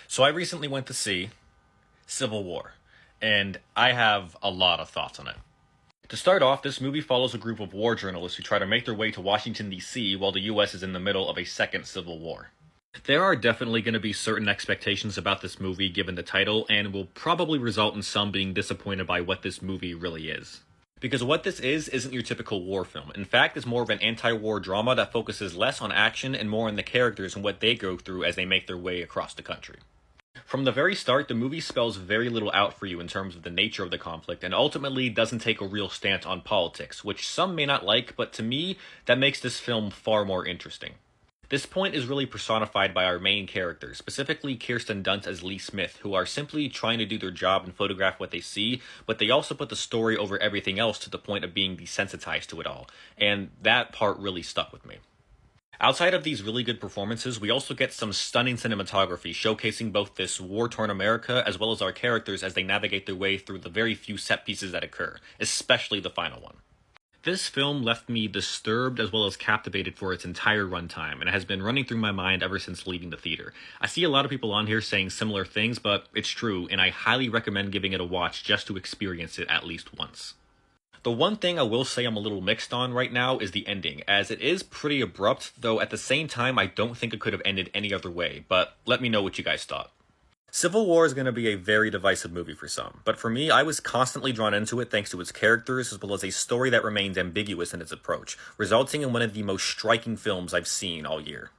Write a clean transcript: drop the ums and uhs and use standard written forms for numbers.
So I recently went to see Civil War, and I have a lot of thoughts on it. To start off, this movie follows a group of war journalists who try to make their way to Washington, D.C. while the US is in the middle of a second civil war. There are definitely going to be certain expectations about this movie given the title, and will probably result in some being disappointed by what this movie really is. Because what this is isn't your typical war film. In fact, it's more of an anti-war drama that focuses less on action and more on the characters and what they go through as they make their way across the country. From the very start, the movie spells very little out for you in terms of the nature of the conflict, and ultimately doesn't take a real stance on politics, which some may not like, but to me, that makes this film far more interesting. This point is really personified by our main characters, specifically Kirsten Dunst as Lee Smith, who are simply trying to do their job and photograph what they see, but they also put the story over everything else to the point of being desensitized to it all, and that part really stuck with me. Outside of these really good performances, we also get some stunning cinematography showcasing both this war-torn America as well as our characters as they navigate their way through the very few set pieces that occur, especially the final one. This film left me disturbed as well as captivated for its entire runtime, and has been running through my mind ever since leaving the theater. I see a lot of people on here saying similar things, but it's true, and I highly recommend giving it a watch just to experience it at least once. The one thing I will say I'm a little mixed on right now is the ending, as it is pretty abrupt, though at the same time I don't think it could have ended any other way, but let me know what you guys thought. Civil War is going to be a very divisive movie for some, but for me, I was constantly drawn into it thanks to its characters as well as a story that remains ambiguous in its approach, resulting in one of the most striking films I've seen all year.